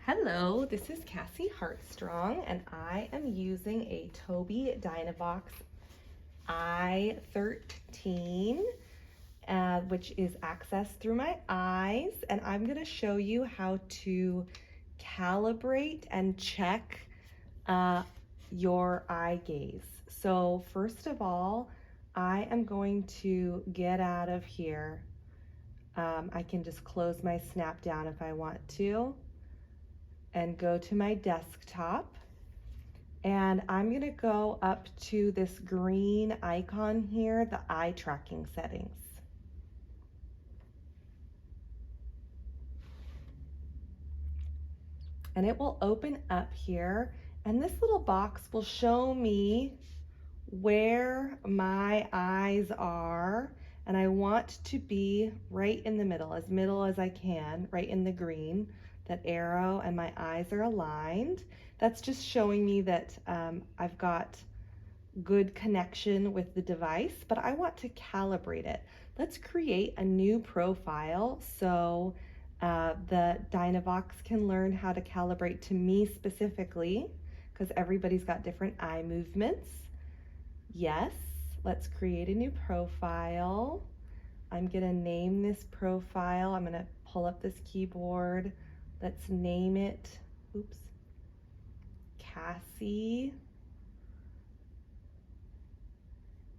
Hello, this is Cassie Hartstrong, and I am using a Tobii Dynavox i13, which is accessed through my eyes, and I'm going to show you how to calibrate and check your eye gaze. So first of all, I am going to get out of here. I can just close my snap down if I want to, and go to my desktop, and I'm going to go up to this green icon here, the eye tracking settings. And it will open up here, and this little box will show me where my eyes are, and I want to be right in the middle as I can, right in the green. That arrow and my eyes are aligned. That's just showing me that I've got good connection with the device, but I want to calibrate it. Let's create a new profile so the Dynavox can learn how to calibrate to me specifically, because everybody's got different eye movements. Yes, let's create a new profile. I'm gonna name this profile. I'm gonna pull up this keyboard. Let's name it, Cassie.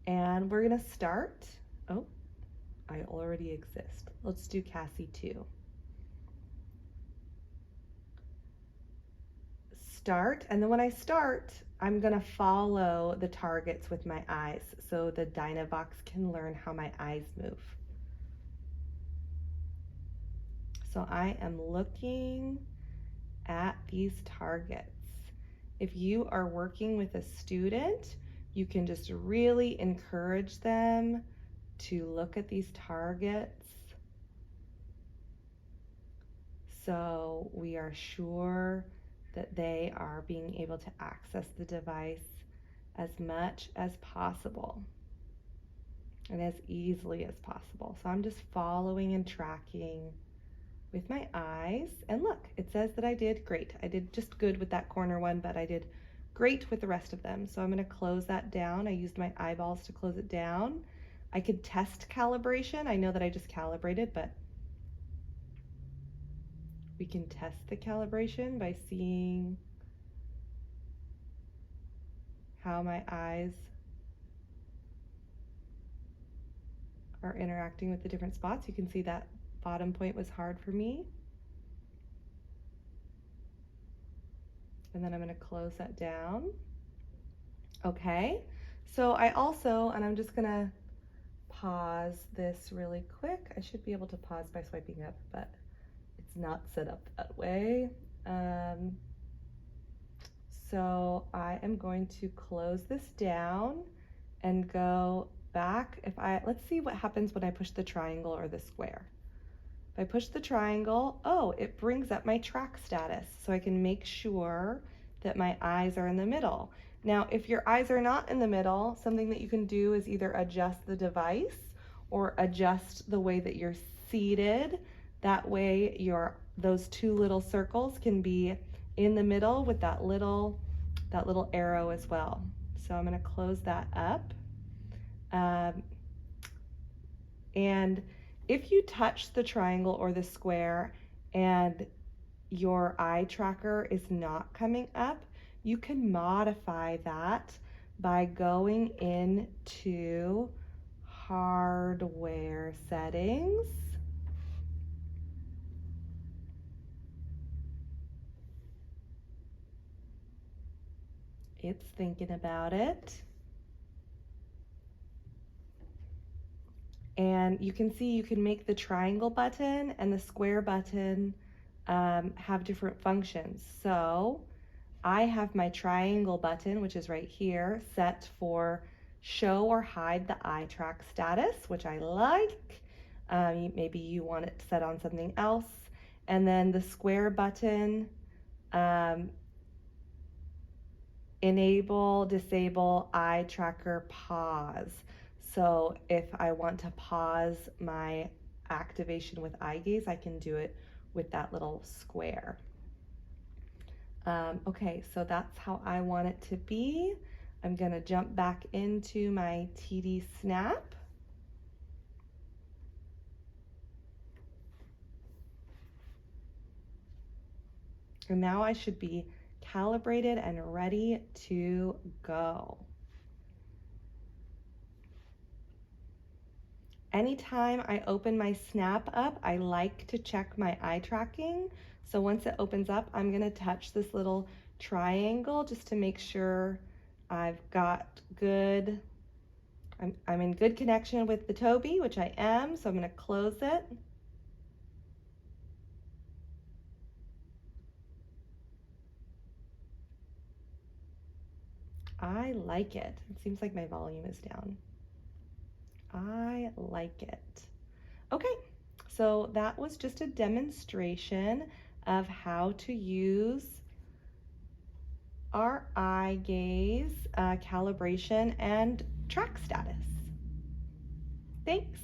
And we're gonna start. Oh, I already exist. Let's do Cassie 2. Start, and then when I start, I'm gonna follow the targets with my eyes so the Dynavox can learn how my eyes move. So I am looking at these targets. If you are working with a student, you can just really encourage them to look at these targets so we are sure that they are being able to access the device as much as possible and as easily as possible. So I'm just following and tracking with my eyes, and look, it says that I did great. I did just good with that corner one, but I did great with the rest of them. So I'm going to close that down. I used my eyeballs to close it down. I could test calibration. I know that I just calibrated, but we can test the calibration by seeing how my eyes are interacting with the different spots. You can see that bottom point was hard for me. And then I'm going to close that down. Okay, so I also, and I'm just going to pause this really quick. I should be able to pause by swiping up, but it's not set up that way. So I am going to close this down and go back. Let's see what happens when I push the triangle or the square. If I push the triangle, oh, it brings up my track status, so I can make sure that my eyes are in the middle. Now, if your eyes are not in the middle, something that you can do is either adjust the device or adjust the way that you're seated. That way those two little circles can be in the middle with that little arrow as well. So I'm going to close that up. And if you touch the triangle or the square and your eye tracker is not coming up, you can modify that by going into hardware settings. It's thinking about it. And you can see you can make the triangle button and the square button have different functions. So I have my triangle button, which is right here, set for show or hide the eye track status, which I like. Maybe you want it set on something else. And then the square button, enable, disable eye tracker pause. So if I want to pause my activation with eye gaze, I can do it with that little square. Okay, so that's how I want it to be. I'm gonna jump back into my TD Snap. And now I should be calibrated and ready to go. Anytime I open my Snap up, I like to check my eye tracking. So once it opens up, I'm gonna touch this little triangle just to make sure I've got good, I'm in good connection with the Tobii, which I am, so I'm gonna close it. I like it. It seems like my volume is down. I like it. Okay, so that was just a demonstration of how to use our eye gaze, calibration, and track status. Thanks.